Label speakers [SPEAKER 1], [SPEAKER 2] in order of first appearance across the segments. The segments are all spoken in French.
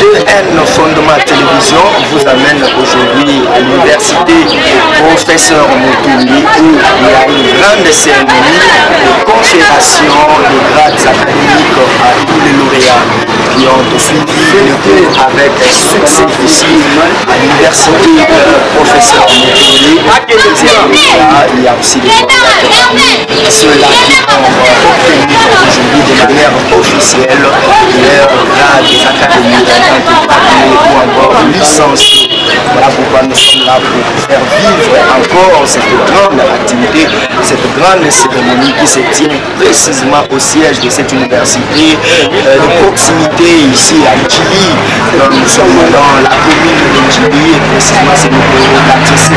[SPEAKER 1] GN Fondement Télévision vous amène aujourd'hui à l'université Professeur Moutouli où il y a une grande cérémonie de confération des grades académiques à tous les lauréats qui ont suivi le cours avec succès ici à l'université Professeur Moutouli. Il y a aussi des lauréats, ceux-là qui ont obtenu aujourd'hui de manière officielle leur grade académique en tant que gradué ou encore licencié. Voilà pourquoi nous sommes là pour faire vivre encore cette grande activité, cette grande cérémonie qui se tient précisément au siège de cette université de proximité ici à Djili. Nous sommes dans la commune de Djili et précisément c'est le quartier 7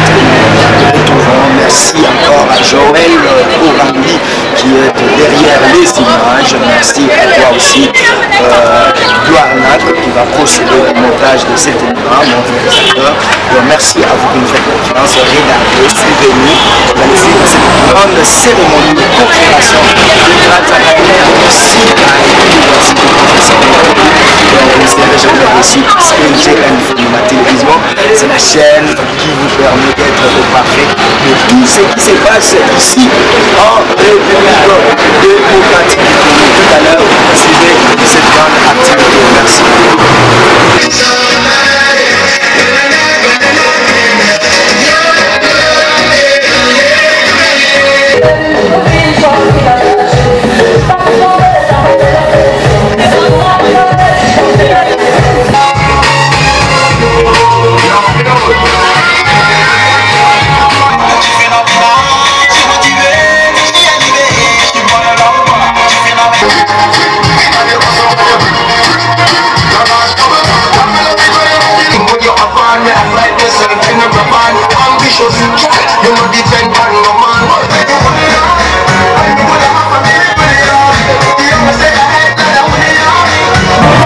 [SPEAKER 1] nous retrouvons. Merci encore à Joël Orandi qui est derrière les images. Merci à toi aussi, Gloire qui va procéder au montage de cet événement, mon réalisateur. Merci à vous qui nous faites confiance. Regardez, suivez-nous. Vous allez suivre cette grande cérémonie de confirmation de grades académiques ici à l'université Professeur Moutouli. Je vous remercie parce que GN Fondement Télévision, c'est la chaîne qui vous permet d'être au parfait de tout ce qui se passe ici en République démocratique du Congo. Tout à l'heure, suivez cette grande activité. Merci.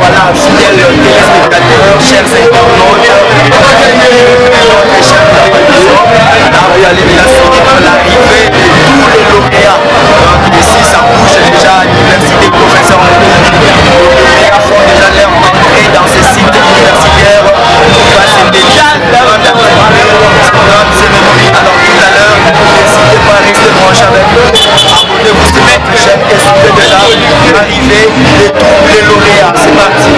[SPEAKER 1] Voilà, fidèles téléspectateurs, chers internautes, la réalisation de l'arrivée de tous les lauréats. Donc ici, ça bouge déjà à l'université Professeur Moutouli. Les lauréats font déjà leur entrée dans ce site universitaire. On va se déjà grande cérémonie. Alors tout à l'heure, n'hésitez pas à rester branché avec nous. Abonnez-vous sur notre chaîne et suivez déjà l'arrivée de tous les lauréats. C'est parti.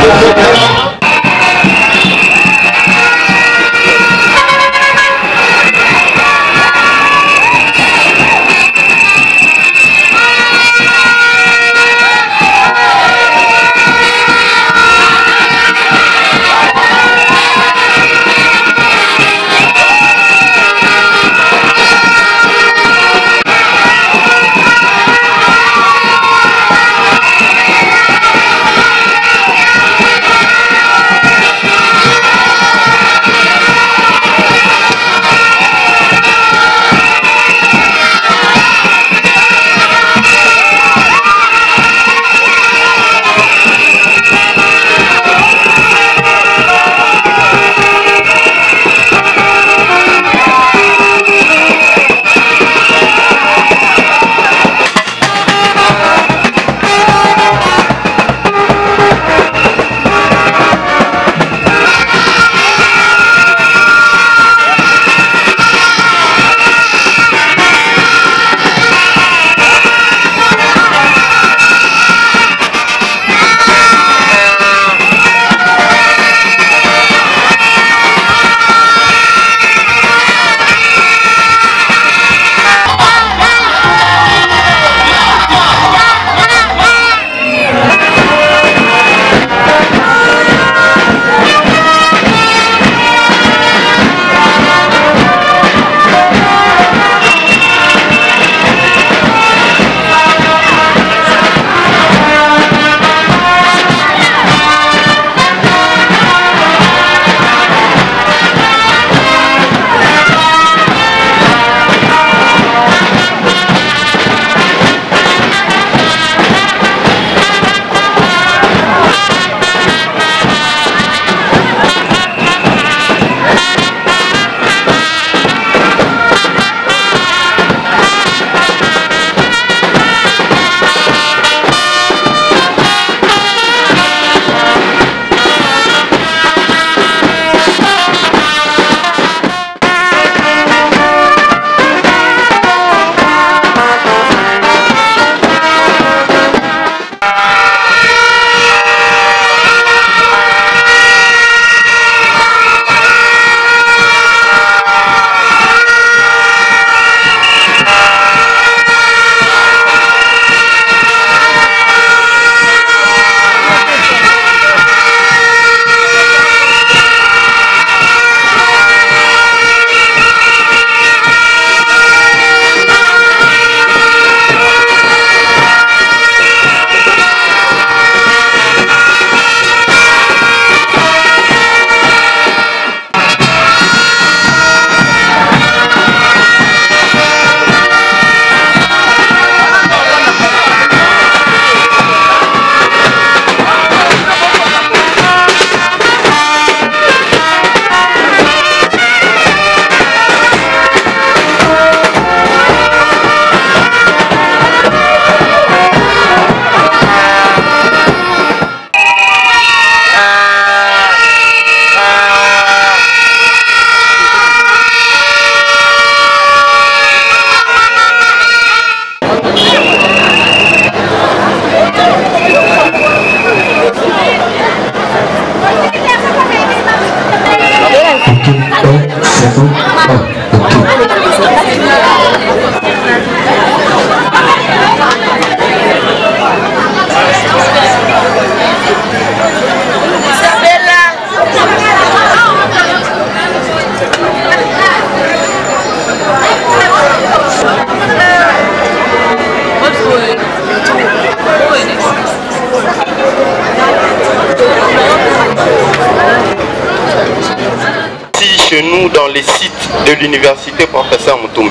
[SPEAKER 2] l'université professeur Moutoumbi.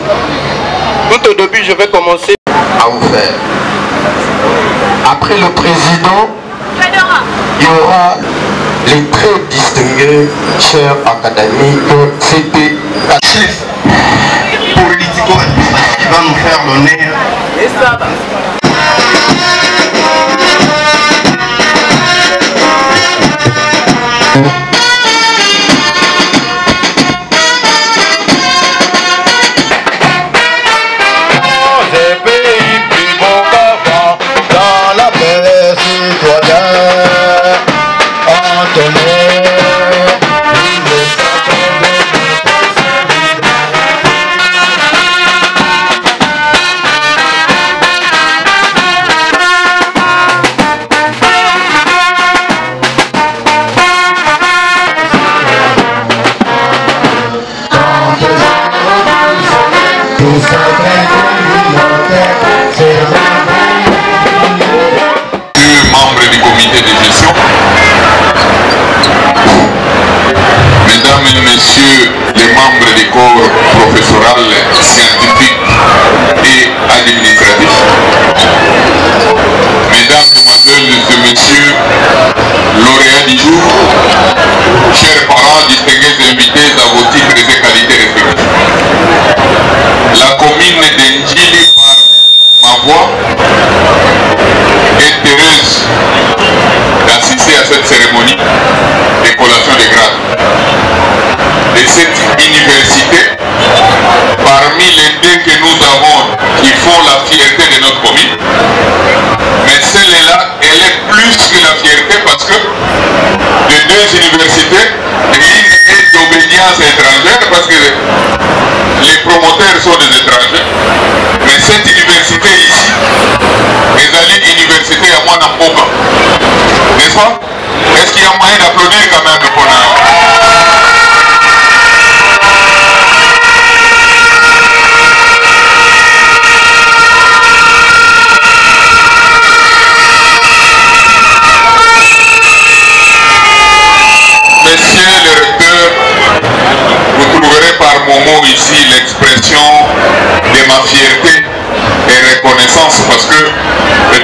[SPEAKER 2] Tout au début, je vais commencer
[SPEAKER 3] à vous faire. Après le président, il y aura les très distingués chers académiques, c'était la chef politico-administratif qui va nous faire l'honneur.
[SPEAKER 4] Messieurs les membres des corps professoral, scientifiques et administratifs, mesdames, demoiselles et messieurs, lauréats du jour, chers parents, distingués invités à vos titres et qualités respectifs. La commune d'Endjili, par ma voix, est heureuse d'assister à cette cérémonie de collation des grades de cette université. Parmi les deux que nous avons qui font la fierté de notre commune, mais celle-là, elle est plus que la fierté parce que les deux universités, l'une est d'obédience étrangère parce que les promoteurs sont des étrangers, mais cette université ici, est une université à moi n'importe, n'est-ce pas? Est-ce qu'il y a moyen d'applaudir quand même pour Monsieur le recteur, vous trouverez par moments ici l'expression de ma fierté et reconnaissance parce que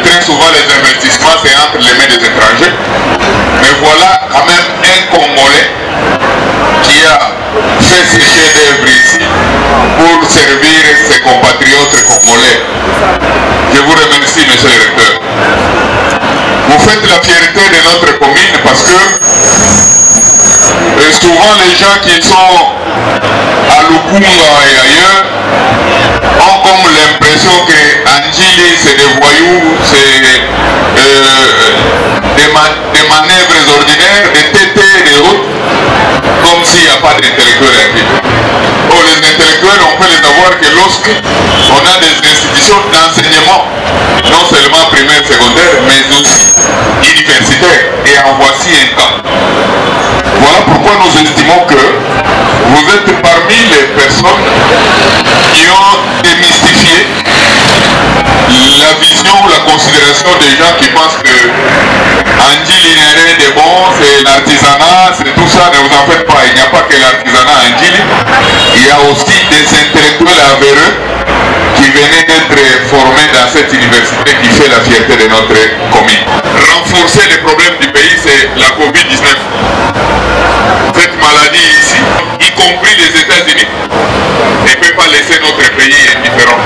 [SPEAKER 4] très souvent les investissements c'est entre les mains des étrangers. Mais voilà quand même un Congolais qui a fait ses chefs-d'œuvre ici pour servir ses compatriotes congolais. Je vous remercie, monsieur le recteur. Vous faites la fierté de notre commune parce que souvent les gens qui sont à Lukunga et ailleurs ont comme l'impression que Andjili c'est des voyous, c'est des manœuvres ordinaires, des tétés et des autres, comme s'il n'y a pas d'intellectuels impliqués. Oh, les intellectuels, on peut les avoir que lorsqu'on a des institutions d'enseignement, non seulement primaire, secondaire, mais aussi universitaire. Et en voici un cas. Voilà pourquoi nous estimons que vous êtes parmi les personnes qui ont démystifié la vision ou la considération des gens qui pensent que Andjili n'est rien de bon, c'est l'artisanat, c'est tout ça, ne vous en faites pas, il n'y a pas que l'artisanat à Andjili, il y a aussi des intellectuels avéreux qui venaient d'être formés dans cette université qui fait la fierté de notre commune. Renforcer les problèmes du pays, c'est la Covid-19. Cette maladie ici, y compris les États-Unis, ne peut pas laisser notre pays indifférent.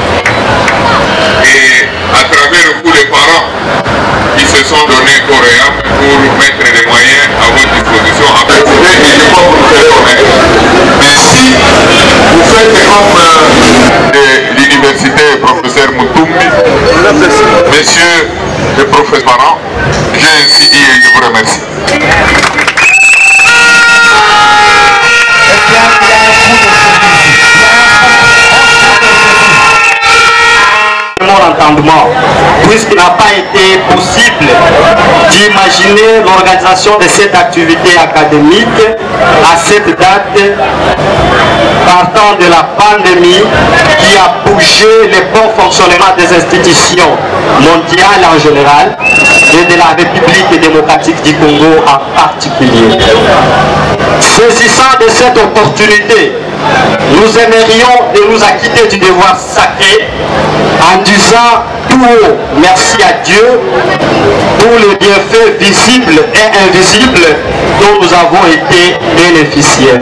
[SPEAKER 4] Et à travers vous les parents qui se sont donnés corps et âme pour mettre les moyens à votre disposition en fait, et je crois que vous ferez honnête. Mais si vous faites comme de l'université professeur Moutoumbi, messieurs les professeurs parents, j'ai ainsi dit et je vous remercie.
[SPEAKER 5] Entendement, puisqu'il n'a pas été possible d'imaginer l'organisation de cette activité académique à cette date partant de la pandémie qui a bougé le bon fonctionnement des institutions mondiales en général et de la République démocratique du Congo en particulier. Saisissant de cette opportunité nous aimerions de nous acquitter du devoir sacré en disant tout haut merci à Dieu pour les bienfaits visibles et invisibles dont nous avons été bénéficiaires.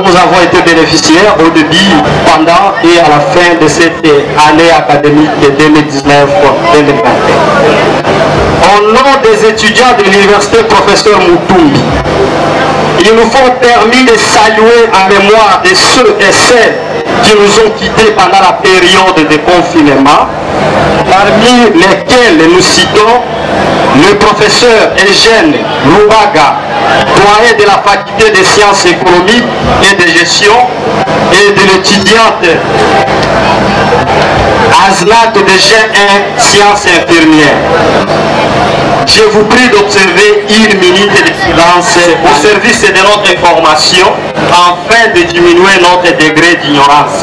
[SPEAKER 5] Nous avons été bénéficiaires au début, pendant et à la fin de cette année académique de 2019-2020. Au nom des étudiants de l'université professeur Mutumbi, il nous faut permis de saluer en mémoire de ceux et celles qui nous ont quittés pendant la période de confinement, parmi lesquels nous citons le professeur Eugène Loubaga, doyen de la faculté des sciences économiques et de gestion, et de l'étudiante Asnat de G1 sciences infirmières. Je vous prie d'observer une minute de silence au service de notre information afin de diminuer notre degré d'ignorance.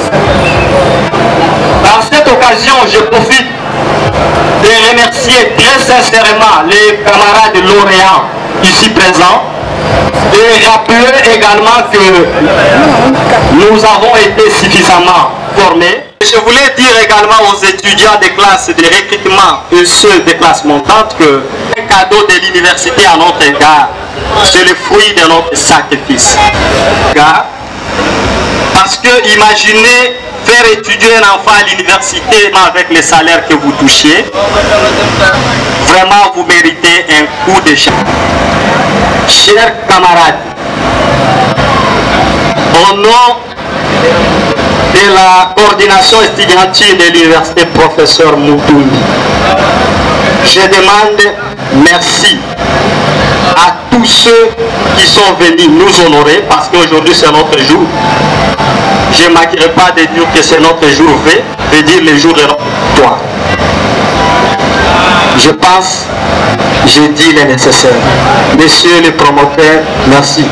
[SPEAKER 5] Par cette occasion, je profite de remercier très sincèrement les camarades lauréats ici présents et rappeler également que nous avons été suffisamment formés. Je voulais dire également aux étudiants des classes de recrutement et ceux des classes montantes que un cadeau de l'université à notre égard, c'est le fruit de notre sacrifice. Parce que imaginez faire étudier un enfant à l'université avec les salaires que vous touchez, vraiment vous méritez un coup de chance. Chers camarades, au nom de la coordination estudiantine de l'université professeur Mutumbi, je demande merci à tous ceux qui sont venus nous honorer parce qu'aujourd'hui c'est notre jour. Je ne manquerai pas de dire que c'est notre jour V, de dire le jour de notre victoire. Je pense, j'ai dit le nécessaire. Messieurs les promoteurs, merci.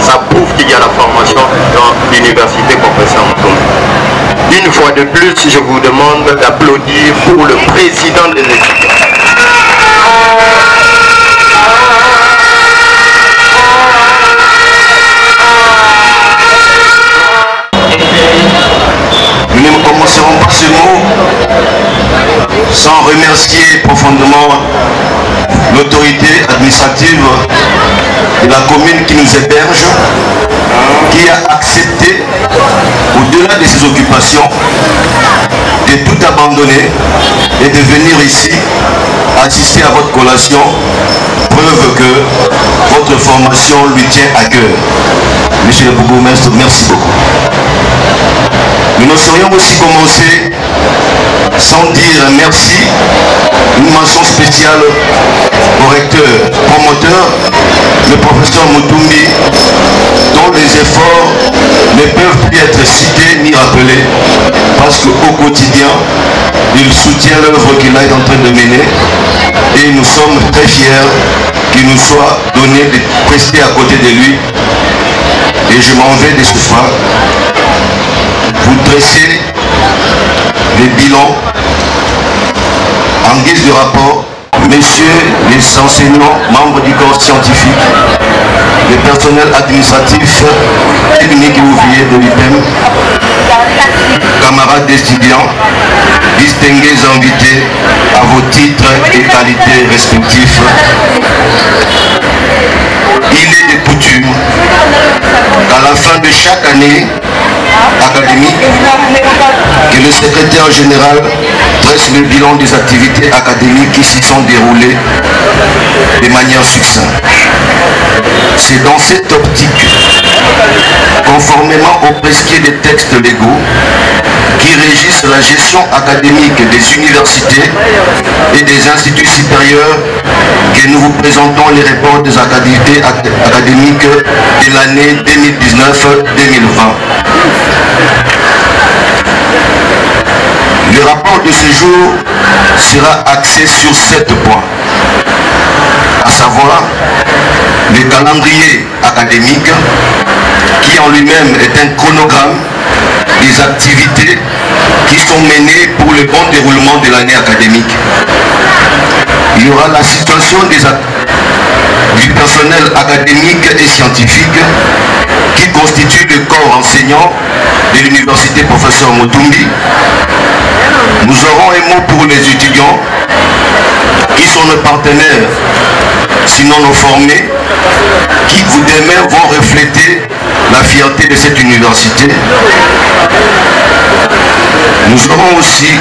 [SPEAKER 2] Ça prouve qu'il y a la formation dans l'université professeur Mutumbi. Une fois de plus, je vous demande d'applaudir pour le président des étudiants.
[SPEAKER 6] Nous ne commencerons pas ce mot sans remercier profondément l'autorité administrative de la commune qui nous héberge, qui a accepté, au-delà de ses occupations, de tout abandonner et de venir ici assister à votre collation, preuve que votre formation lui tient à cœur. Monsieur le bourgmestre, merci beaucoup. Nous ne saurions aussi commencer sans dire merci, une mention spéciale au recteur promoteur, le professeur Mutumbi, dont les efforts ne peuvent plus être cités ni rappelés, parce qu'au quotidien, il soutient l'œuvre qu'il est en train de mener, et nous sommes très fiers qu'il nous soit donné de rester à côté de lui, et je m'en vais de ce soir. Vous dressez les bilans en guise de rapport. Messieurs les enseignants, membres du corps scientifique, les personnels administratifs, techniques et ouvriers de l'IPEM, camarades étudiants, distingués invités à vos titres et qualités respectifs, il est de coutume qu'à la fin de chaque année académique, que le secrétaire général dresse le bilan des activités académiques qui s'y sont déroulées de manière succincte. C'est dans cette optique, conformément au prescrit des textes légaux qui régissent la gestion académique des universités et des instituts supérieurs, que nous vous présentons les rapports des activités académiques de l'année 2019-2020. Le rapport de ce jour sera axé sur 7 points, à savoir le calendrier académique qui en lui-même est un chronogramme des activités qui sont menées pour le bon déroulement de l'année académique. Il y aura la situation du personnel académique et scientifique qui constitue le corps enseignant de l'université professeur Mutumbi. Nous aurons un mot pour les étudiants qui sont nos partenaires, sinon nos formés, qui demain vont refléter la fierté de cette université. Nous aurons aussi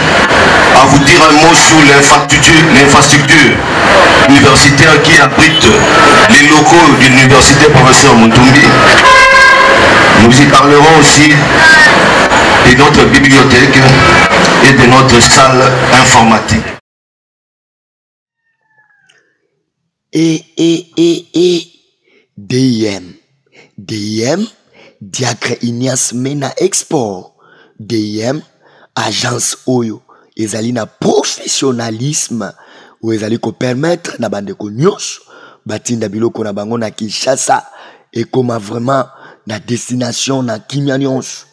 [SPEAKER 6] à vous dire un mot sur l'infrastructure universitaire qui abrite les locaux de l'université professeur Mutumbi. Nous y parlerons aussi de notre bibliothèque et de notre salle informatique.
[SPEAKER 1] DIM, Diacre Ignace Mena Export. DIM, agence Oyo. Ezali na professionnalisme ou ezali ko permettre na bande ko nyos batinda biloko na bango na Kinshasa et comme vraiment na destination na kimia nyos.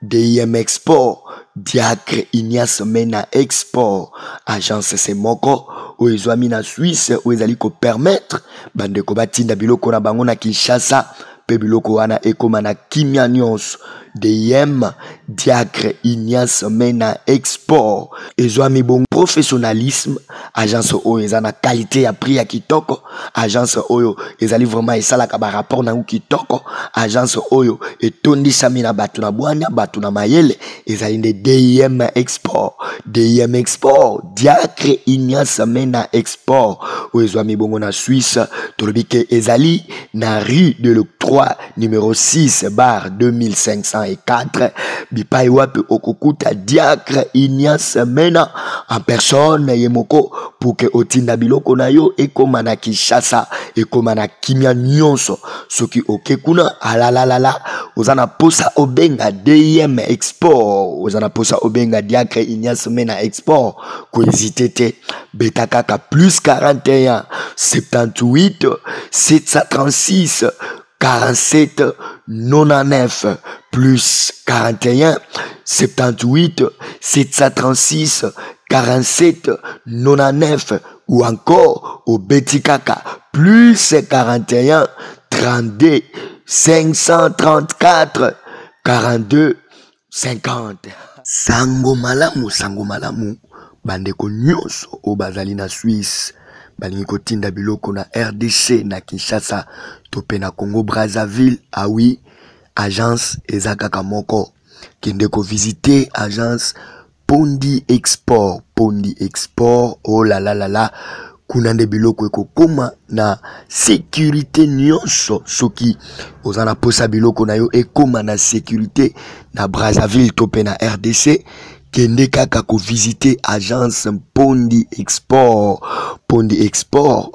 [SPEAKER 1] DIM Export, Diacre Ignace Mena Export, agence Semoko ou ezwami na Suisse ou ezali ko permettre bande ko batinda biloko na bango na Kinshasa pe biloko wana ekoma na kimia nyos. DIM, Diacre Ignace Mena Export, ezwami bon professionnalisme, agence oyo eza na qualité ya prix ya kitoko, agence oyo ezali vraiment esalaka ba rapport na kitoko, agence oyo etondisami na batu na bwanya, batu na mayele, ezali nde DIM Export. DIM Export, Diacre Ignace Mena Export, oyo ezwami bongo na Suisse, tolobi ke ezali na rue de l'Octroi numéro 6 bar 2504 bipai wapi okukuta Diacre Ignace Mena en personne yemoko pour que otinda biloko na yo ekoma na Kinshasa ekoma na kimia nyonso soki okekuna alalalala ozana posa obenga DIM Export, ozana posa obenga Diacre Ignace Mena Export ko hésiter te beta kaka plus 41 78 736 47 99 plus 41 78 736 47 99 ou encore au Betikaka plus 41 32 534 42 50. Sango malamu bandeko nyonso o bazali na Suisse balingi kotinda biloko na RDC na Kinshasa tope na Congo Brazzaville. Ah oui, agence ezakaka moko kende ko visiter agence Pondi Export. Oh la la kuna nde biloko ekokoma na sécurité nyonso soki ozana posa biloko na yo ekoma na sécurité na Brazzaville tope na RDC kende kaka ko visiter agence Pondi Export.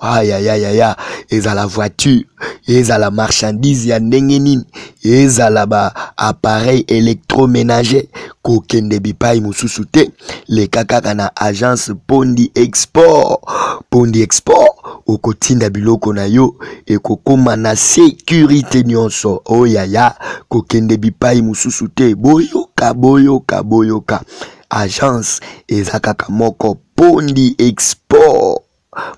[SPEAKER 1] Aya eza la voiture, eza la marchandise ya ndenge nini, eza la ba appareil électroménager ko kende bipai mususu te le kaka na agence Pondi Export. Okotinda biloko na yo ekokoma na sécurité nyonso oyaya ko kende bipai mususu te boyoka agence ezakaka moko Pondi Export.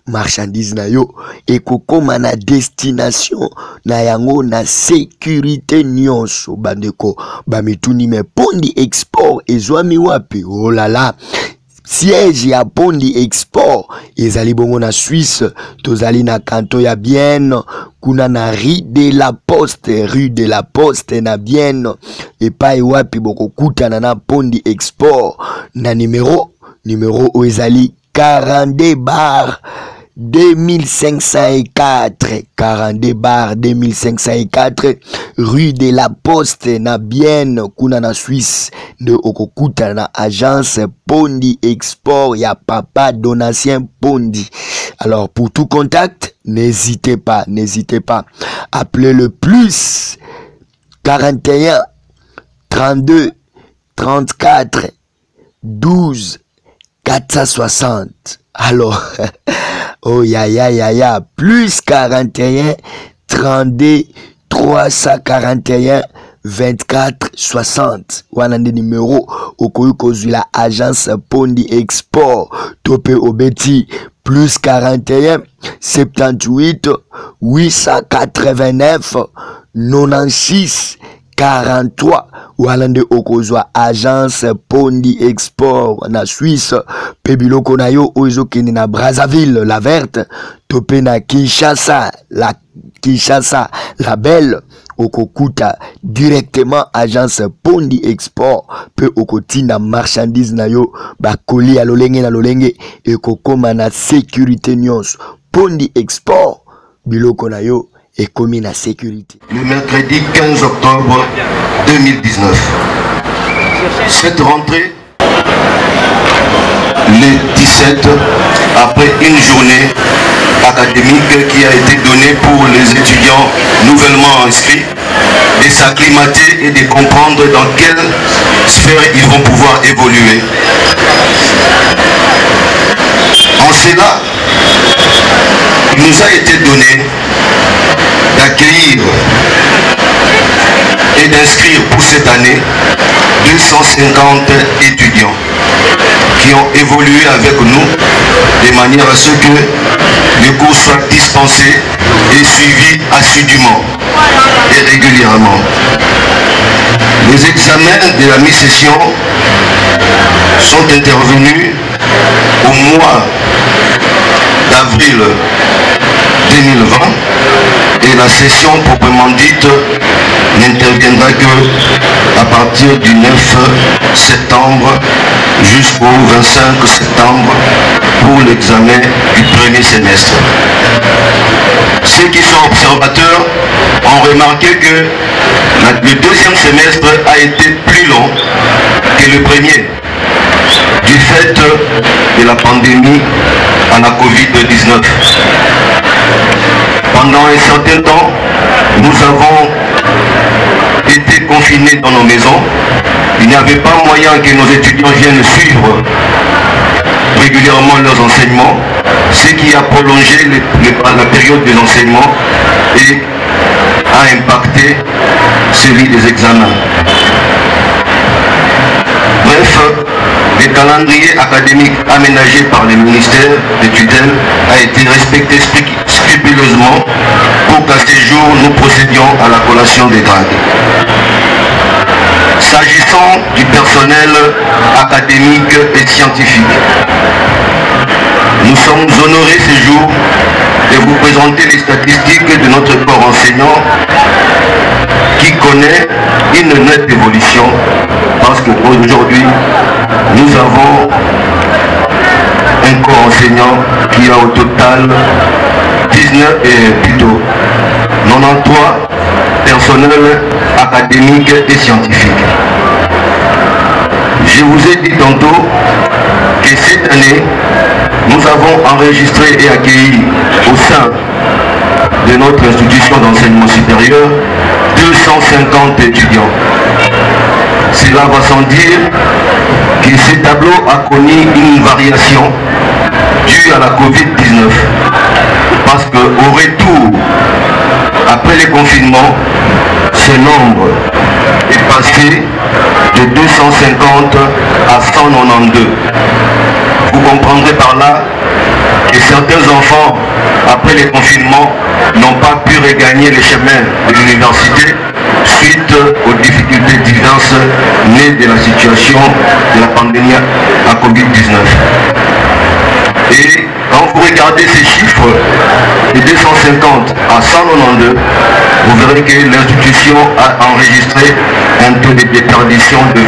[SPEAKER 1] Marchandise na yo ekokoma na destination na yango na sécurité nyonso bandeko bamituni me Pondi Export ezwami wapi? Oh là là, siège ya Pondi Export ezali bongo na Suisse, tozali na kanto ya Bienne kuna na rue de la Poste na Bienne epai wapi bokokutana na Pondi Export na numéro ezali 42 bar 2504 42 bar 2504 rue de la Poste na Bienne kuna na Suisse de okokuta na agence Pondi Export ya papa Donatien Pondi. Alors pour tout contact n'hésitez pas appelez le plus 41 32 34 12 460. Alors, oh ya, plus 41 32 341 24 60. Wana nde numéro okoyi kozwi la agence Pondi Export tope obeti
[SPEAKER 7] plus 41 78 889 96 43 Walande okozwa agence Pondi Export na Suisse pe biloko na yo ozo kende na Brazzaville la verte topé na Kinshasa la belle okokuta directement agence Pondi Export pe okotinda marchandise na yo bakoli ya lolenge na lolenge ekokoma na sécurité nyonso Pondi Export biloko na yo et commis la sécurité.
[SPEAKER 6] Le mercredi 15 octobre 2019. Cette rentrée, le 17, après une journée académique qui a été donnée pour les étudiants nouvellement inscrits, de s'acclimater et de comprendre dans quelle sphère ils vont pouvoir évoluer. En cela, il nous a été donné d'accueillir et d'inscrire pour cette année 250 étudiants qui ont évolué avec nous de manière à ce que les cours soient dispensés et suivis assidûment et régulièrement. Les examens de la mi-session sont intervenus au mois d'avril 2020 et la session proprement dite n'interviendra que à partir du 9 septembre jusqu'au 25 septembre pour l'examen du premier semestre. Ceux qui sont observateurs ont remarqué que le deuxième semestre a été plus long que le premier du fait de la pandémie à la Covid-19. Pendant un certain temps, nous avons été confinés dans nos maisons. Il n'y avait pas moyen que nos étudiants viennent suivre régulièrement leurs enseignements, ce qui a prolongé la période des enseignements et a impacté celui des examens. Bref, le calendrier académique aménagé par le ministère de tutelle a été respecté scrupuleusement pour qu'à ce jour nous procédions à la collation des grades. S'agissant du personnel académique et scientifique, nous sommes honorés ce jour de vous présenter les statistiques de notre corps enseignant qui connaît une nette évolution parce qu'aujourd'hui nous avons un corps enseignant qui a au total 93 personnels académiques et scientifiques. Je vous ai dit tantôt que cette année, nous avons enregistré et accueilli au sein de notre institution d'enseignement supérieur 250 étudiants. Cela va sans dire que ce tableau a connu une variation due à la Covid-19 parce qu'au retour, après les confinements, ce nombre est passé de 250 à 192. Vous comprendrez par là que certains enfants, après les confinements, n'ont pas pu regagner le chemin de l'université suite aux difficultés diverses nées de la situation de la pandémie à Covid-19. Et quand vous regardez ces chiffres, de 250 à 192, vous verrez que l'institution a enregistré un taux de déperdition de 24%.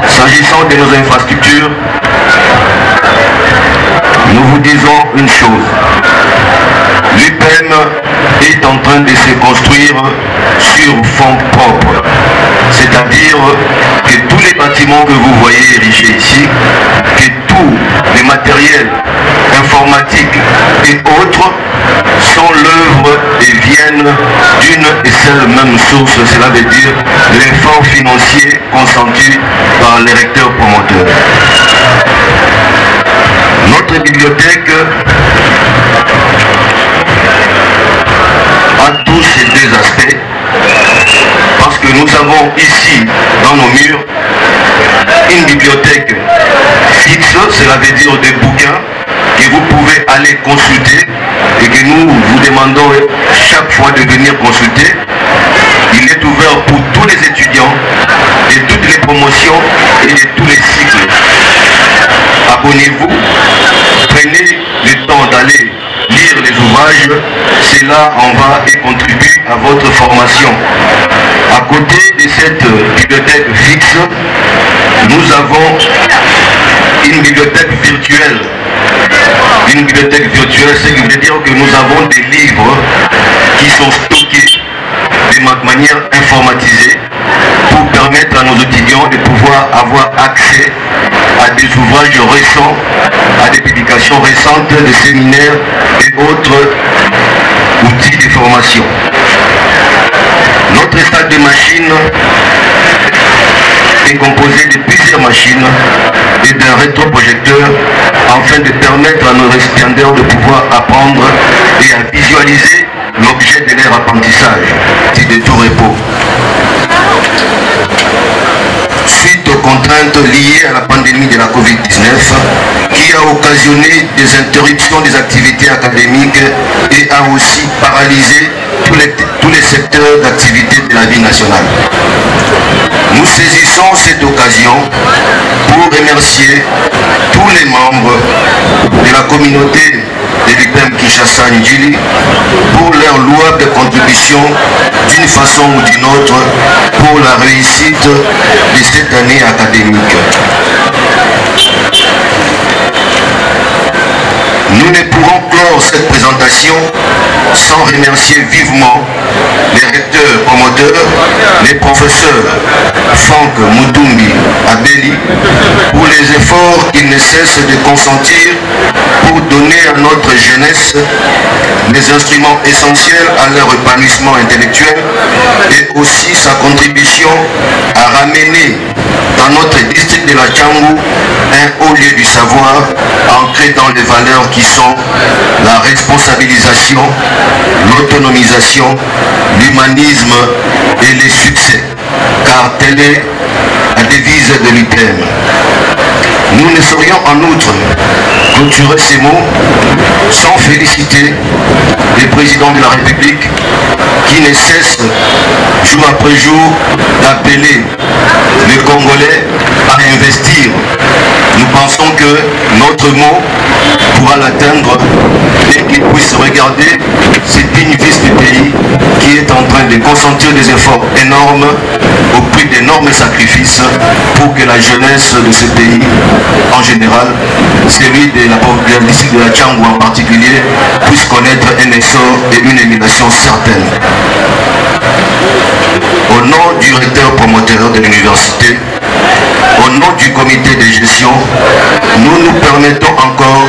[SPEAKER 6] S'agissant de nos infrastructures, nous vous disons une chose. L'UPEM est en train de se construire sur fonds propres. C'est-à-dire que tous les bâtiments que vous voyez érigés ici, que tous les matériels informatiques et autres sont l'œuvre et viennent d'une et seule même source, cela veut dire l'effort financier consenti par les recteurs promoteurs. Notre bibliothèque a tous ces deux aspects parce que nous avons ici dans nos murs une bibliothèque fixe, cela veut dire des bouquins que vous pouvez aller consulter et que nous vous demandons chaque fois de venir consulter. Il est ouvert pour tous les étudiants de toutes les promotions et de tous les cycles. Abonnez-vous, prenez le temps d'aller lire les ouvrages, cela en va et contribue à votre formation. À côté de cette bibliothèque fixe, nous avons une bibliothèque virtuelle. Une bibliothèque virtuelle, ce qui veut dire que nous avons des livres qui sont stockés de manière informatisée pour permettre à nos étudiants de pouvoir avoir accès à des ouvrages récents, à des publications récentes, des séminaires et autres outils de formation. Notre salle de machines est composé de plusieurs machines et d'un rétroprojecteur afin de permettre à nos récipiendaires de pouvoir apprendre et à visualiser l'objet de leur apprentissage, c'est de tout repos. Suite aux contraintes liées à la pandémie de la Covid-19 qui a occasionné des interruptions des activités académiques et a aussi paralysé tous les secteurs d'activité de la vie nationale. Nous saisissons cette occasion pour remercier tous les membres de la communauté de l'UPEM Kinshasa Njili pour leur louable contribution d'une façon ou d'une autre pour la réussite de cette année académique. Nous ne pourrons clore cette présentation sans remercier vivement les recteurs promoteurs, les professeurs Franck Mutumbi Abeli pour les efforts qu'ils ne cessent de consentir pour donner à notre jeunesse des instruments essentiels à leur épanouissement intellectuel et aussi sa contribution à ramener dans notre district de la Tchangou un haut lieu du savoir ancré dans les valeurs qui sont la responsabilisation, l'autonomisation, l'humanisme et les succès, car telle est la devise de l'UPEM. Nous ne saurions en outre clôturer ces mots sans féliciter les présidents de la République qui ne cessent jour après jour d'appeler les Congolais à investir. Nous pensons que notre mot pourra l'atteindre et qu'ils puissent regarder cette digne fils du pays qui est en train de consentir des efforts énormes au prix d'énormes sacrifices pour que la jeunesse de ce pays en général, celui de la district de la Tchangou en particulier, puisse connaître un essor et une émulation certaine. Au nom du recteur promoteur de l'université, au nom du comité de gestion, nous nous permettons encore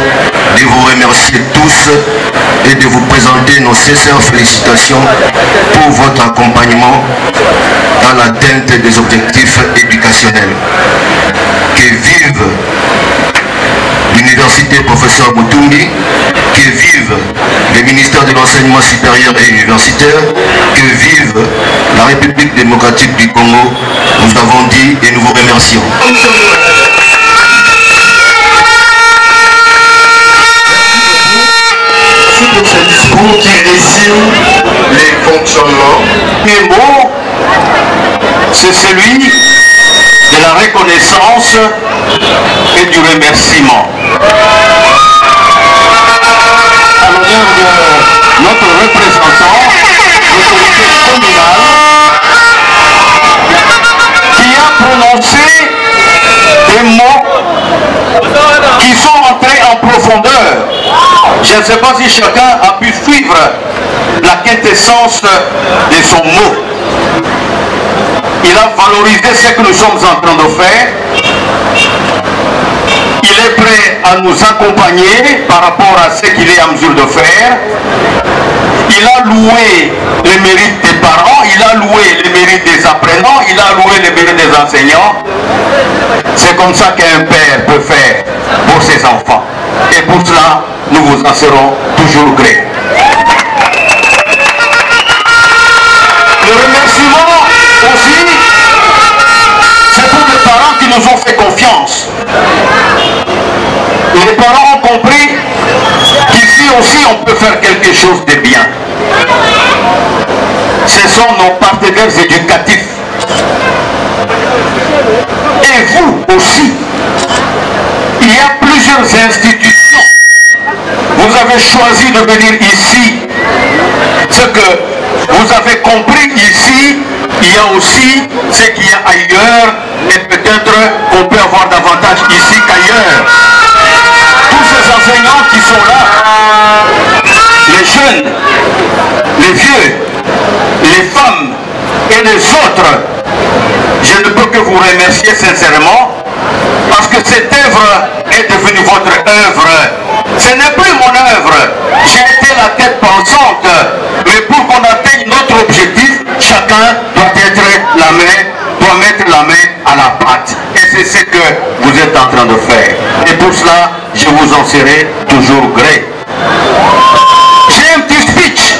[SPEAKER 6] de vous remercier tous et de vous présenter nos sincères félicitations pour votre accompagnement dans l'atteinte des objectifs éducationnels. Que vive l'université professeur Mutumbi, que vive le ministère de l'enseignement supérieur et universitaire, que vive la République démocratique du Congo. Nous avons dit et nous vous remercions.
[SPEAKER 3] Pour ce discours qui résume les fonctionnements. Le mot, c'est celui de la reconnaissance et du remerciement. À l'honneur de notre représentant, l'autorité communale, qui a prononcé des mots qui sont entrés en profondeur. Je ne sais pas si chacun a pu suivre la quintessence de son mot. Il a valorisé ce que nous sommes en train de faire. Il est prêt à nous accompagner par rapport à ce qu'il est en mesure de faire. Il a loué les mérites des parents, il a loué les mérites des apprenants, il a loué les mérites des enseignants. C'est comme ça qu'un père peut faire pour ses enfants. Et pour cela, nous vous en serons toujours gré. Le remerciement aussi, c'est pour les parents qui nous ont fait confiance. quelque chose de bien. Ce sont nos partenaires éducatifs. Et vous aussi, il y a plusieurs institutions. Vous avez choisi de venir ici. Ce que vous avez compris ici, il y a aussi ce qu'il y a ailleurs, et peut-être qu'on peut avoir davantage ici qu'ailleurs. Tous ces enseignants qui sont là, les jeunes, les vieux, les femmes et les autres, je ne peux que vous remercier sincèrement parce que cette œuvre est devenue votre œuvre. Ce n'est plus mon œuvre. J'ai été la tête pensante, mais pour qu'on atteigne notre objectif, chacun doit mettre la main à la pâte. Et c'est ce que vous êtes en train de faire. Et pour cela, je vous en serai toujours gré. J'ai un petit speech.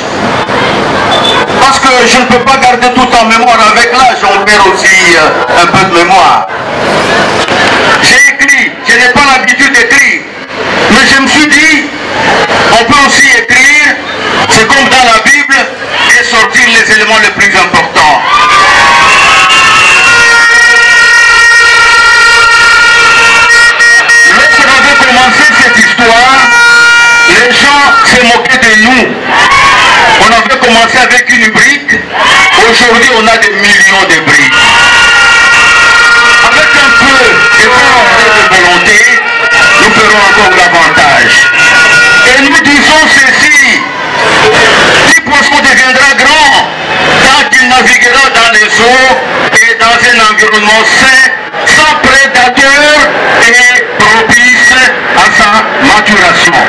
[SPEAKER 3] Parce que je ne peux pas garder tout en mémoire. Avec l'âge, on perd aussi un peu de mémoire. J'ai écrit, je n'ai pas l'habitude d'écrire. Mais je me suis dit, on peut aussi écrire, c'est comme dans la Bible, et sortir les éléments les plus importants. Lorsqu'on avait commencé cette histoire, les gens se moquaient de nous. On avait commencé avec une brique, aujourd'hui on a des millions de briques. Avec un peu d'effort et de volonté, nous ferons encore davantage. Et nous disons ceci, si poisson deviendra grand, tant qu'il naviguera dans les eaux et dans un environnement sain, sans prédateurs et propice à sa maturation.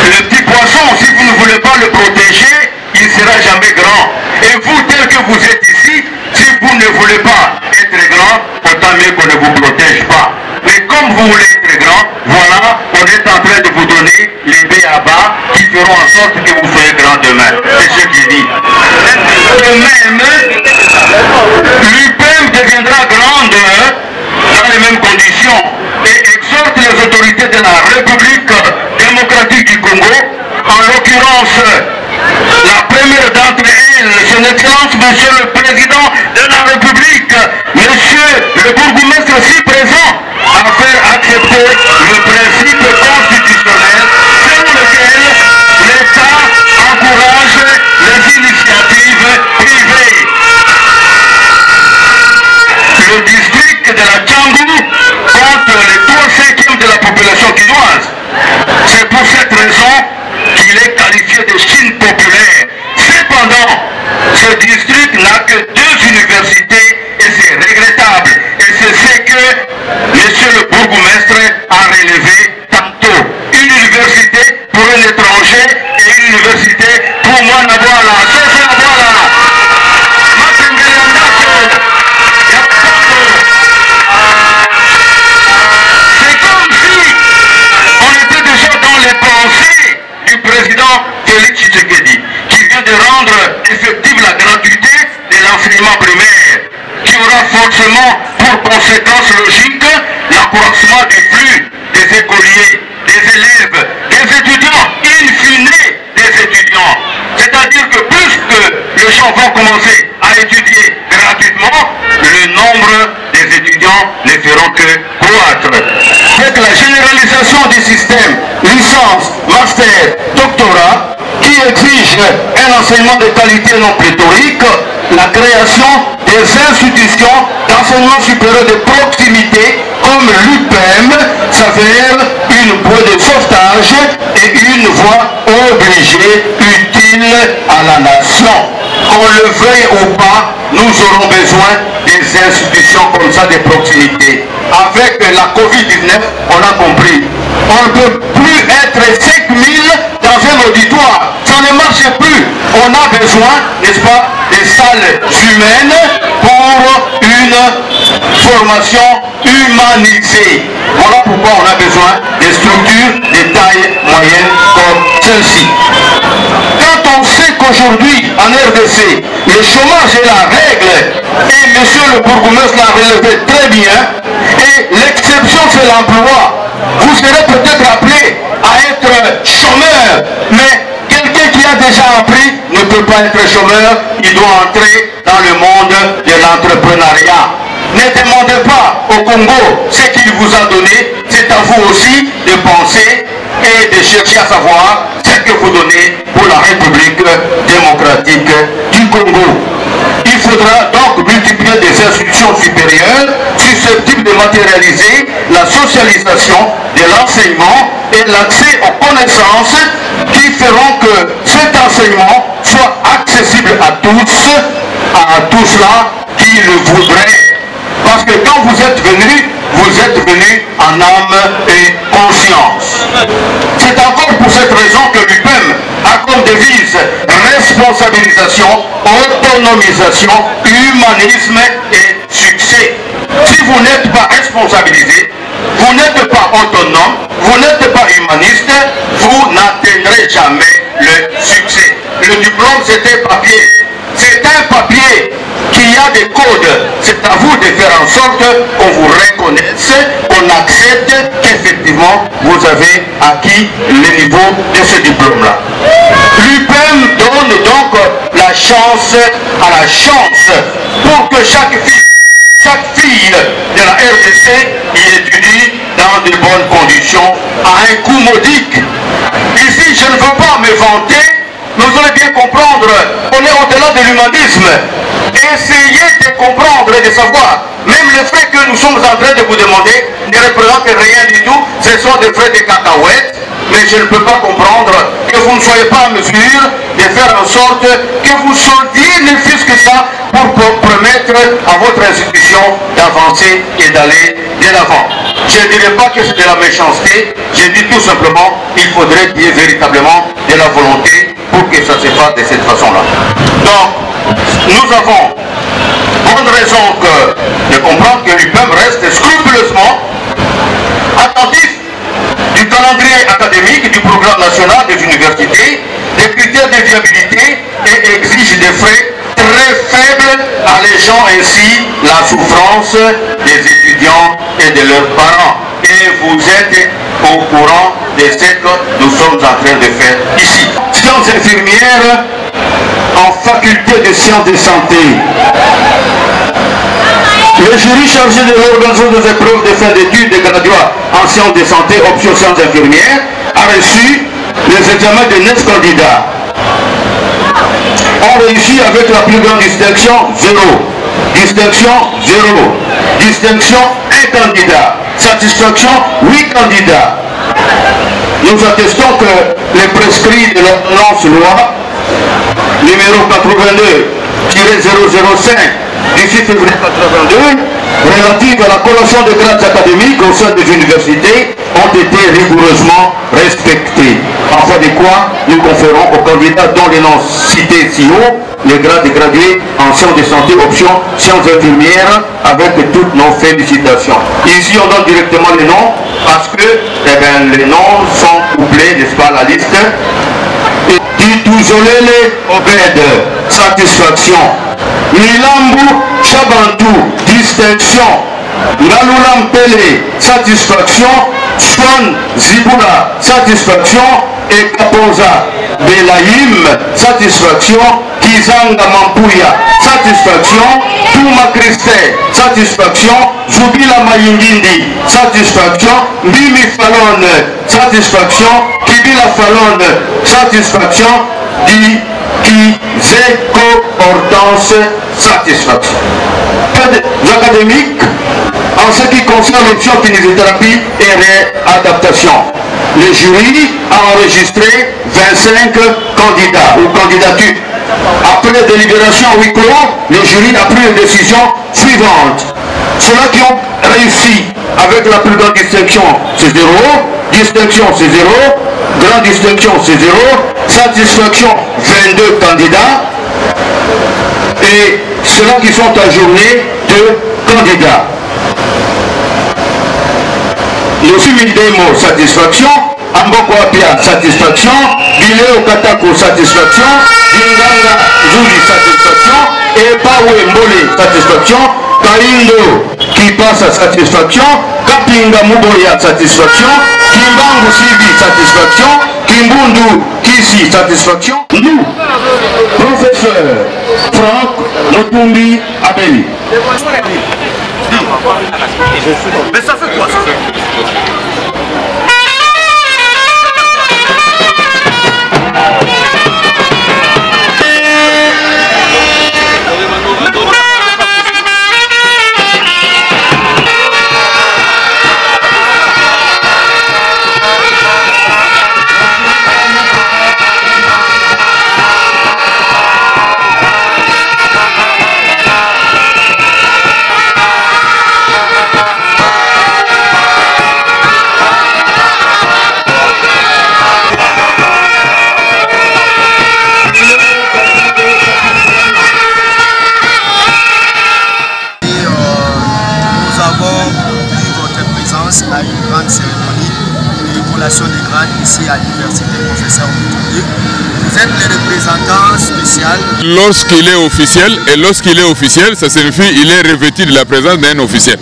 [SPEAKER 3] Le petit poisson, si vous ne voulez pas le protéger, il ne sera jamais grand. Et vous, tel que vous êtes ici, si vous ne voulez pas être grand, autant mieux qu'on ne vous protège pas. Mais comme vous voulez être grand, voilà, on est en train de vous donner les b.a.-ba qui feront en sorte que vous soyez grand demain. C'est ce qu'il dit. De même, l'UPEM deviendra grande dans les mêmes conditions et exhorte les autorités de la République démocratique du Congo, en l'occurrence la première d'entre elles, son Excellence Monsieur le Président de la République, Monsieur le bourgmestre si présent, à faire accepter le principe constitutionnel selon lequel l'État encourage les initiatives privées. Le district de la Tchangou compte les 3/5 de la population quinoise. C'est pour cette raison qu'il est qualifié de Chine populaire. Cependant, ce district n'a que 2 universités et c'est regrettable. Et c'est ce que monsieur le bourgmestre a relevé tantôt. Une université pour un étranger et une université pour moi Nabwala. C'est comme si on était déjà dans les pensées du président Félix Tshisekedi, qui vient de rendre effective la gratuité de l'enseignement primaire, qui aura forcément pour conséquence logique l'accroissement du flux des écoliers, des élèves, des étudiants, in fine des étudiants. C'est-à-dire que plus que les gens vont commencer à étudier gratuitement, le nombre des étudiants ne feront que croître. C'est la généralisation du système licence, master, doctorat, qui exige un enseignement de qualité non pléthorique, la création des institutions d'enseignement supérieur de proximité comme l'UPEM s'avère une bouée de sauvetage et une voie obligée utile à la nation. Qu'on le veuille ou pas, nous aurons besoin des institutions comme ça de proximité. Avec la Covid-19, on a compris. On ne peut plus être 5000 dans un auditoire. Ça ne marche plus. On a besoin, n'est-ce pas, des salles humaines pour une formation humanisée. Voilà pourquoi on a besoin des structures de taille moyenne comme celle-ci. Quand on sait qu'aujourd'hui, en RDC, le chômage est la règle, et monsieur le bourgmestre l'a relevé très bien, et l'exception c'est l'emploi. vous serez peut-être appelé à être chômeur, mais quelqu'un qui a déjà appris ne peut pas être chômeur, il doit entrer dans le monde de l'entrepreneuriat. Ne demandez pas au Congo ce qu'il vous a donné, c'est à vous aussi de penser et de chercher à savoir ce que vous donnez pour la République démocratique du Congo. Il faudra donc multiplier des institutions supérieures susceptibles de matérialiser la socialisation de l'enseignement et l'accès aux connaissances qui feront que cet enseignement soit accessible à tous ceux qui le voudraient. Parce que quand vous êtes venus en âme et conscience. C'est encore pour cette raison que l'UPEM a comme devise responsabilisation, autonomisation, humanisme et succès. Si vous n'êtes pas responsabilisé, vous n'êtes pas autonome, vous n'êtes pas humaniste, vous n'atteindrez jamais le succès. Le diplôme, c'est un papier. C'est un papier qui a des codes. C'est à vous de faire en sorte qu'on vous reconnaisse, qu'on accepte qu'effectivement vous avez acquis le niveau de ce diplôme-là. L'UPEM donne donc la chance à la chance pour que chaque fille de la RDC y étudie dans de bonnes conditions à un coût modique. Ici, je ne veux pas me vanter. Vous allez bien comprendre, on est au-delà de l'humanisme. Essayez de comprendre et de savoir, même le fait que nous sommes en train de vous demander ne représente rien du tout, ce sont des frais de cacahuètes, mais je ne peux pas comprendre que vous ne soyez pas en mesure de faire en sorte que vous soldiez ne fût-ce que ça pour permettre à votre institution d'avancer et d'aller de l'avant. Je ne dirais pas que c'est de la méchanceté, je dis tout simplement qu'il faudrait qu'il y ait véritablement de la volonté pour que ça se fasse de cette façon-là. Donc, nous avons bonne raison de comprendre que l'UPEM reste scrupuleusement attentif du calendrier académique du programme national des universités, des critères de viabilité et exige des frais très faibles, allégeant ainsi la souffrance des étudiants et de leurs parents. Et vous êtes au courant de ce que nous sommes en train de faire ici. Sciences infirmières en faculté de sciences de santé. Le jury chargé de l'organisation des épreuves de fin d'études des graduats en sciences de santé, option sciences infirmières, a reçu les examens de 9 candidats. On réussit avec la plus grande distinction 0. Distinction 0. Distinction 1 candidat. Satisfaction 8 candidats. Nous attestons que les prescrits de l'ordonnance loi numéro 82-005 du 6 février 82 relative à la collation des grades académiques au sein des universités ont été rigoureusement respectés. En foi de quoi nous conférons aux candidats dont les noms cités si haut les grades de gradués en sciences de santé option sciences infirmières avec toutes nos félicitations. Ici on donne directement les noms parce que les noms sont couplés, n'est-ce pas, à la liste. Titouzolele Obed, satisfaction. Milambu Chabantou, distinction. Ngalulam Pele, satisfaction. Swan Zibula, satisfaction. Et Kaponza Belaïm, satisfaction. Kizanga Mampuya, satisfaction. Touma Christé, satisfaction. Zubila Mayingindi, satisfaction. Mimi Falon, satisfaction. Kibila Falon, satisfaction. Di Kizeko Hortense, satisfaction. Académiques, en ce qui concerne l'option kinésithérapie et réadaptation. Le jury a enregistré 25 candidats ou candidatures. Après délibération à huis clos, le jury a pris une décision suivante. Ceux-là qui ont réussi avec la plus grande distinction, c'est 0. Distinction, c'est 0. Grande distinction, c'est 0. Satisfaction, 22 candidats. Et ceux-là qui sont ajournés, 2 candidats. Yoshimi Demo, satisfaction. Amboko Apia, satisfaction. Bileo Katako, satisfaction. Dinganga Zuli, satisfaction. Et Pawe Mbole, satisfaction. Kaindo qui passe à satisfaction. Kapinga Muboya satisfaction, Kimbangu Sibi satisfaction, Kimbundu Kisi satisfaction. Nous, professeur Franck Motumbi Abeli.
[SPEAKER 8] Mais ça fait quoi ça?
[SPEAKER 1] À une grande cérémonie de collation des grades ici à l'université professeur Mutumbi. Vous êtes le représentant spécial.
[SPEAKER 4] Lorsqu'il est officiel, et lorsqu'il est officiel, ça signifie qu'il est revêtu de la présence d'un officiel.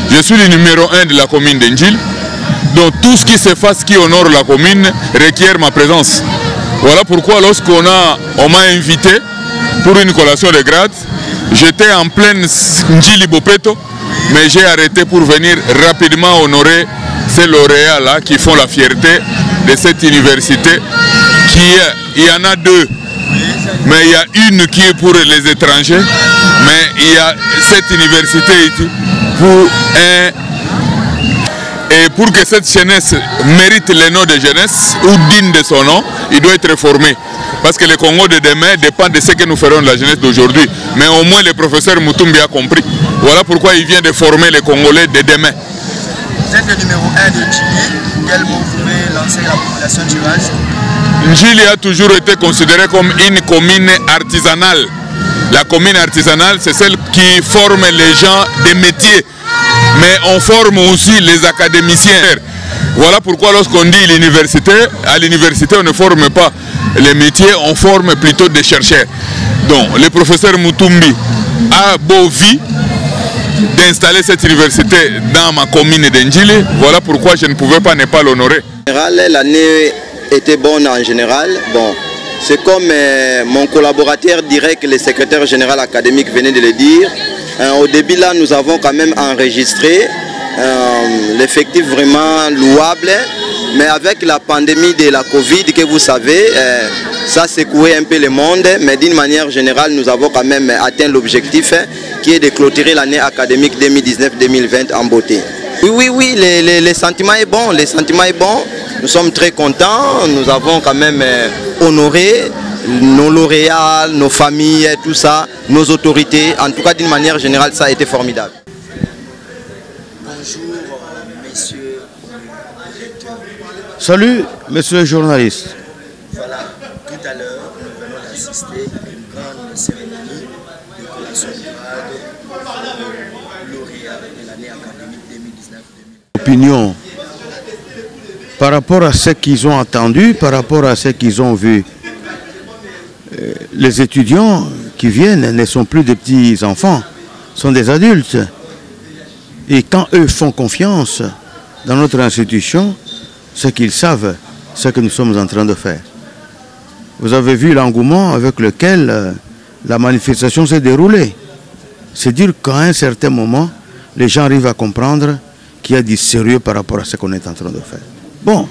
[SPEAKER 4] Je suis le numéro 1 de la commune d'Engil, donc tout ce qui se fasse qui honore la commune requiert ma présence. Voilà pourquoi lorsqu'on m'a invité pour une collation de grades, j'étais en pleine Njili Bopeto, mais j'ai arrêté pour venir rapidement honorer ces lauréats-là qui font la fierté de cette université. Il y en a deux, mais il y a une qui est pour les étrangers, mais il y a cette université ici et pour que cette jeunesse mérite le nom de jeunesse ou digne de son nom, il doit être formé. Parce que le Congo de demain dépend de ce que nous ferons de la jeunesse d'aujourd'hui. Mais au moins le professeur Mutumbi a compris. Voilà pourquoi il vient de former les Congolais de demain.
[SPEAKER 1] Vous êtes le numéro 1 de Njili. Quel mot vous pouvez lancer à la population chinoise?
[SPEAKER 4] Njili a toujours été considérée comme une commune artisanale. La commune artisanale, c'est celle qui forme les gens des métiers. Mais on forme aussi les académiciens. Voilà pourquoi lorsqu'on dit l'université, à l'université on ne forme pas les métiers, on forme plutôt des chercheurs. Donc le professeur Mutumbi a beau vie d'installer cette université dans ma commune d'Engili. Voilà pourquoi je ne pouvais pas ne pas l'honorer.
[SPEAKER 9] L'année était bonne en général. Bon, c'est comme mon collaborateur direct, le secrétaire général académique venait de le dire. Au début là, nous avons quand même enregistré l'effectif vraiment louable. Mais avec la pandémie de la Covid, que vous savez, ça secouait un peu le monde. Mais d'une manière générale, nous avons quand même atteint l'objectif qui est de clôturer l'année académique 2019-2020 en beauté. Oui, le sentiment est bon. Le sentiment est bon. Nous sommes très contents. Nous avons quand même honoré nos lauréats, nos familles, tout ça, nos autorités. En tout cas, d'une manière générale, ça a été formidable.
[SPEAKER 1] Bonjour, messieurs.
[SPEAKER 10] Salut, monsieur le journaliste.
[SPEAKER 1] Voilà, tout à l'heure, nous venons d'assister à une grande cérémonie de collation de grade lauréat de l'année académique 2019-2020.
[SPEAKER 10] Opinion par rapport à ce qu'ils ont entendu, par rapport à ce qu'ils ont vu. Les étudiants qui viennent ne sont plus des petits enfants, sont des adultes. Et quand eux font confiance dans notre institution, c'est qu'ils savent ce que nous sommes en train de faire. Vous avez vu l'engouement avec lequel la manifestation s'est déroulée. C'est dire qu'à un certain moment, les gens arrivent à comprendre qu'il y a du sérieux par rapport à ce qu'on est en train de faire. Bon,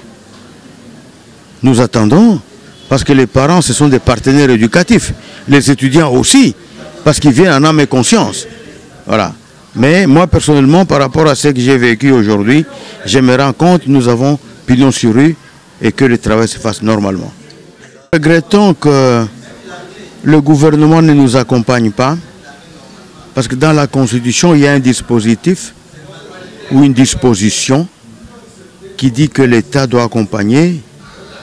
[SPEAKER 10] nous attendons, parce que les parents, ce sont des partenaires éducatifs. Les étudiants aussi, parce qu'ils viennent en âme et conscience. Voilà. Mais moi, personnellement, par rapport à ce que j'ai vécu aujourd'hui, je me rends compte que nous avons pignon sur rue et que le travail se fasse normalement. Regrettons que le gouvernement ne nous accompagne pas, parce que dans la Constitution, il y a un dispositif ou une disposition qui dit que l'État doit accompagner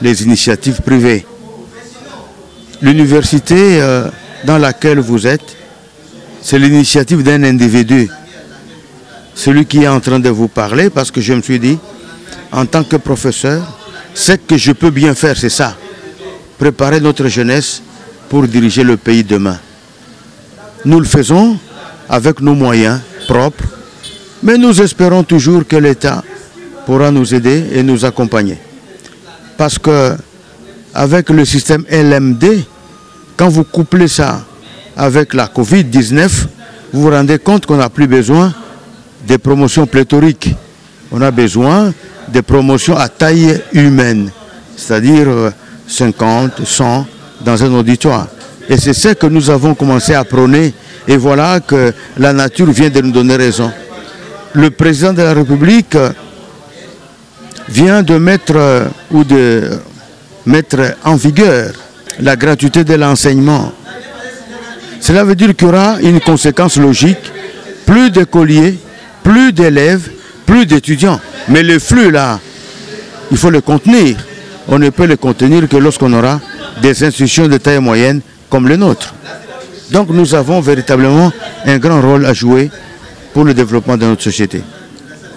[SPEAKER 10] les initiatives privées. L'université dans laquelle vous êtes, c'est l'initiative d'un individu. Celui qui est en train de vous parler, parce que je me suis dit, en tant que professeur, ce que je peux bien faire, c'est ça. Préparer notre jeunesse pour diriger le pays demain. Nous le faisons avec nos moyens propres, Mais nous espérons toujours que l'État pourra nous aider et nous accompagner. Parce que avec le système LMD, quand vous couplez ça avec la Covid-19, vous vous rendez compte qu'on n'a plus besoin des promotions pléthoriques. On a besoin des promotions à taille humaine, c'est-à-dire 50, 100 dans un auditoire. Et c'est ce que nous avons commencé à prôner. Et voilà que la nature vient de nous donner raison. Le président de la République vient de mettre en vigueur la gratuité de l'enseignement. Cela veut dire qu'il y aura une conséquence logique, plus d'écoliers, plus d'élèves, plus d'étudiants. Mais le flux là, il faut le contenir. On ne peut le contenir que lorsqu'on aura des institutions de taille moyenne comme les nôtres. Donc nous avons véritablement un grand rôle à jouer pour le développement de notre société.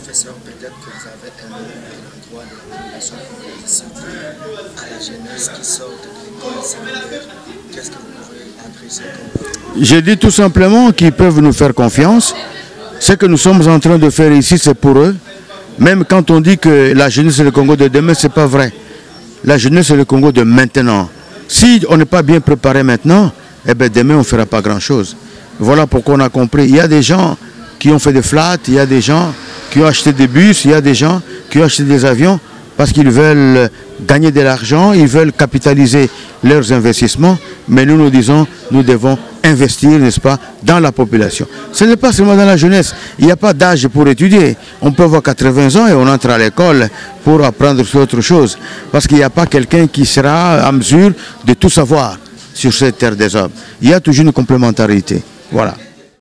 [SPEAKER 11] Professeur, peut-être que vous avez un mot à l'endroit de la population ici, à la jeunesse qui sort de l'école secondaire. Qu'est-ce que vous pouvez adresser comme...
[SPEAKER 10] Je dis tout simplement qu'ils peuvent nous faire confiance. Ce que nous sommes en train de faire ici, c'est pour eux. Même quand on dit que la jeunesse c'est le Congo de demain, ce n'est pas vrai. La jeunesse c'est le Congo de maintenant. Si on n'est pas bien préparé maintenant, eh bien demain on ne fera pas grand-chose. Voilà pourquoi on a compris. Il y a des gens qui ont fait des flats, il y a des gens qui ont acheté des bus, il y a des gens qui ont acheté des avions parce qu'ils veulent gagner de l'argent, ils veulent capitaliser leurs investissements. Mais nous disons, nous devons investir, n'est-ce pas, dans la population. Ce n'est pas seulement dans la jeunesse. Il n'y a pas d'âge pour étudier. On peut avoir 80 ans et on entre à l'école pour apprendre sur autre chose. Parce qu'il n'y a pas quelqu'un qui sera en mesure de tout savoir sur cette terre des hommes. Il y a toujours une complémentarité. Voilà.